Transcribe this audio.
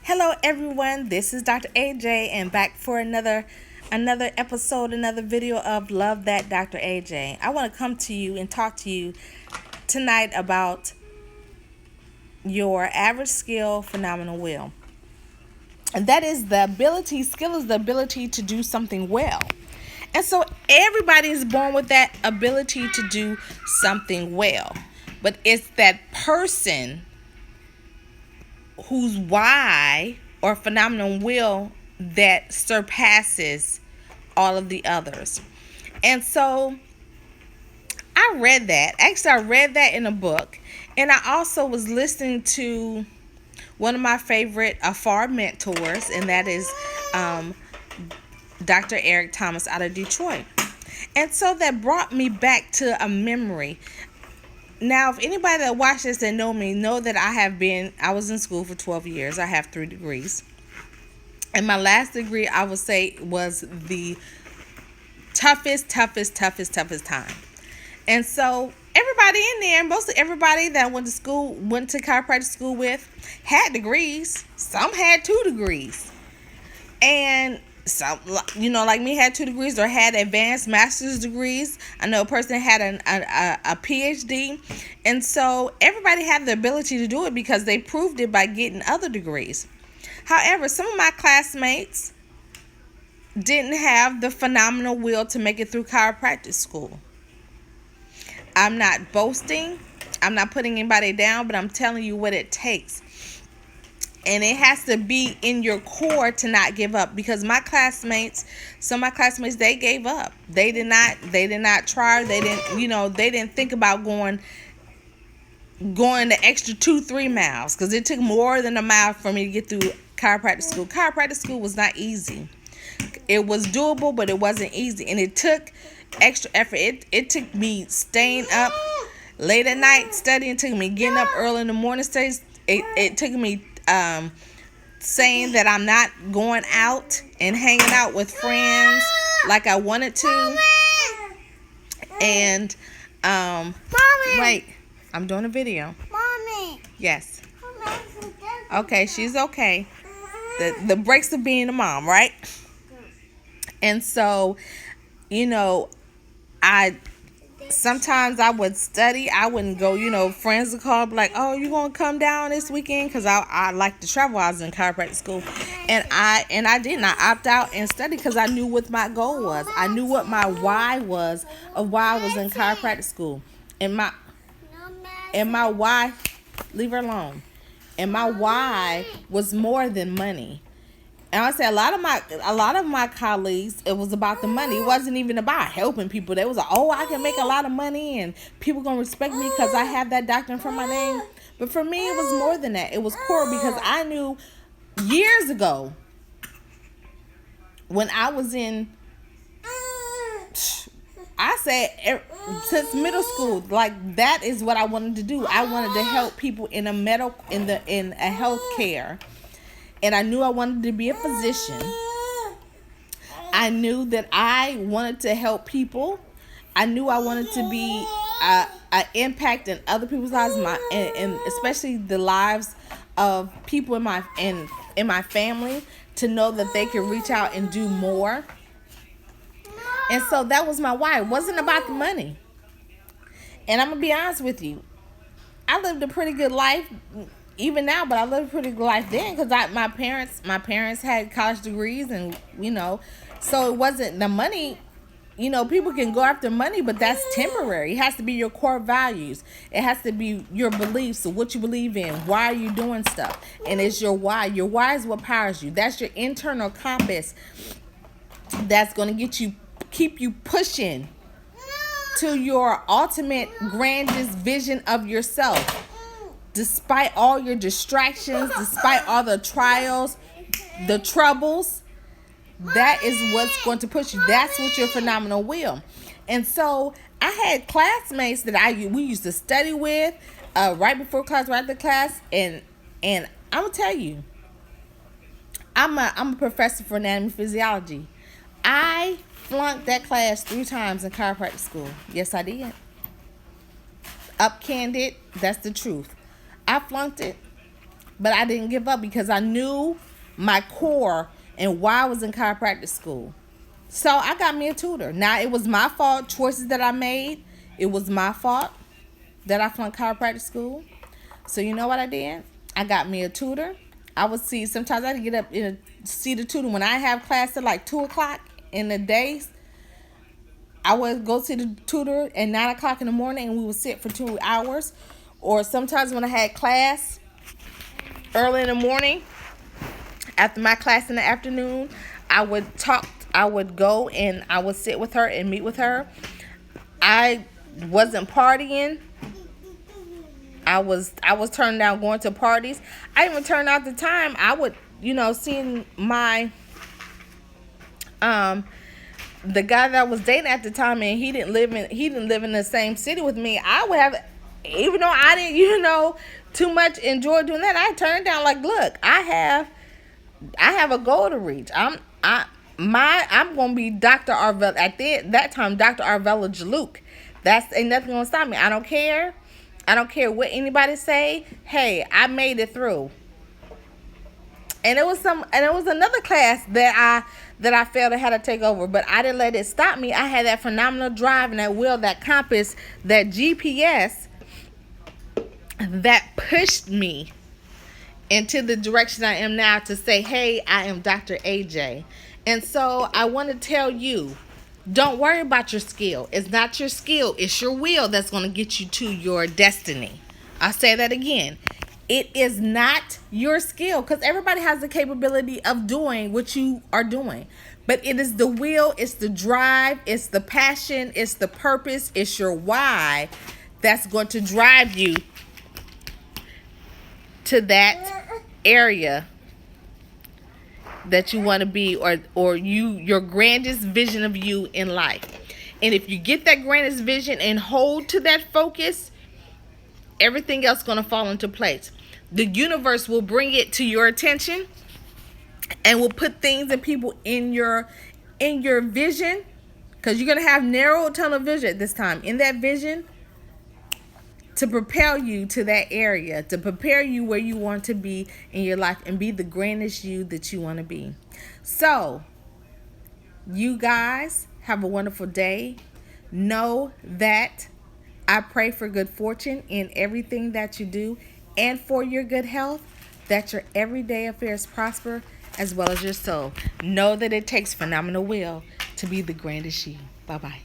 Hello everyone, this is Dr. AJ and back for another episode, another video of Love That Dr. AJ. I want to come to you and talk to you tonight about your average skill, phenomenal will. And that is skill is the ability to do something well. And so everybody is born with that ability to do something well. But it's that person whose why or phenomenal will that surpasses all of the others. And so I read that. Actually, I read that in a book. And I also was listening to one of my favorite afar mentors, and that is Dr. Eric Thomas out of Detroit. And so that brought me back to a memory. Now, if anybody that watches this and know me, know that I was in school for 12 years. I have 3 degrees. And my last degree, I would say, was the toughest time. And so everybody in there, mostly everybody that went to chiropractic school with, had degrees. Some had 2 degrees. And some, like me, had 2 degrees or had advanced master's degrees. I know a person had a PhD. And so everybody had the ability to do it because they proved it by getting other degrees. However, some of my classmates didn't have the phenomenal will to make it through chiropractic school. I'm not boasting. I'm not putting anybody down, but I'm telling you what it takes. And it has to be in your core to not give up, because some of my classmates, they gave up. They did not try. They didn't think about going the extra 2-3 miles, because it took more than a mile for me to get through chiropractic school. Chiropractic school was not easy. It was doable, but it wasn't easy, and it took extra effort. It took me staying up late at night studying. It took me getting up early in the morning studies. It took me saying that I'm not going out and hanging out with friends like I wanted to. And wait, I'm doing a video. Mommy. Yes. Okay, she's okay. The breaks of being a mom, right? And so, sometimes I would study. I wouldn't go, friends would call, like, oh, you going to come down this weekend? Because I like to travel. I was in chiropractic school. And I didn't. I opt out and study because I knew what my goal was. I knew what my why was of why I was in chiropractic school. And my why, leave her alone. And my why was more than money. And I say a lot of my colleagues, it was about the money. It wasn't even about helping people. They was like, oh, I can make a lot of money and people gonna respect me because I have that doctor in front of my name. But for me, it was more than that. It was core, because I knew years ago when I was in, I said since middle school, like, that is what I wanted to do. I wanted to help people in a health care. And I knew I wanted to be a physician. I knew that I wanted to help people. I knew I wanted to be an impact in other people's lives, and especially the lives of people in my family, to know that they can reach out and do more. And so that was my why. It wasn't about the money. And I'm gonna be honest with you, I lived a pretty good life. Even now, but I lived a pretty good life then, because my parents had college degrees, and so it wasn't the money. People can go after money, but that's temporary. It has to be your core values. It has to be your beliefs, so what you believe in. Why are you doing stuff? And it's your why. Your why is what powers you. That's your internal compass. That's going to keep you pushing to your ultimate grandest vision of yourself. Despite all your distractions, despite all the trials, the troubles, that is what's going to push you. That's what your phenomenal will. And so I had classmates that we used to study with right before class, right after class, and I'm gonna tell you, I'm a professor for anatomy and physiology. I flunked that class 3 times in chiropractic school. Yes, I did. Up candid, that's the truth. I flunked it. But I didn't give up because I knew my core and why I was in chiropractic school. So I got me a tutor. Now, it was my fault, choices that I made. It was my fault that I flunked chiropractic school. So you know what I did? I got me a tutor. I would see, sometimes I had to get up and see the tutor. When I have class at like 2 o'clock in the days, I would go see the tutor at 9 o'clock in the morning and we would sit for 2 hours. Or sometimes when I had class early in the morning, after my class in the afternoon, I would go and I would sit with her and meet with her. I wasn't partying. I was turning down going to parties. I even turned out the time I would, seeing my the guy that I was dating at the time, and he didn't live in the same city with me. I would have, even though I didn't too much enjoy doing that, I turned down like, look, I have a goal to reach. I'm gonna be Dr. Arvella at that time, Dr. Arvella Jaluk. Ain't nothing gonna stop me. I don't care what anybody say. Hey, I made it through. And it was another class that I failed and had to take over, but I didn't let it stop me. I had that phenomenal drive and that will, that compass, that GPS that pushed me into the direction I am now to say, hey, I am Dr. AJ. And so I want to tell you, don't worry about your skill. It's not your skill. It's your will that's going to get you to your destiny. I'll say that again. It is not your skill, because everybody has the capability of doing what you are doing. But it is the will, it's the drive, it's the passion, it's the purpose, it's your why that's going to drive you to that area that you want to be, or your grandest vision of you in life. And if you get that grandest vision and hold to that focus, everything else is going to fall into place. The universe will bring it to your attention and will put things and people in your vision, because you're going to have narrow tunnel vision at this time. In that vision, to propel you to that area, to prepare you where you want to be in your life and be the grandest you that you want to be. So, you guys have a wonderful day. Know that I pray for good fortune in everything that you do and for your good health, that your everyday affairs prosper as well as your soul. Know that it takes phenomenal will to be the grandest you. Bye-bye.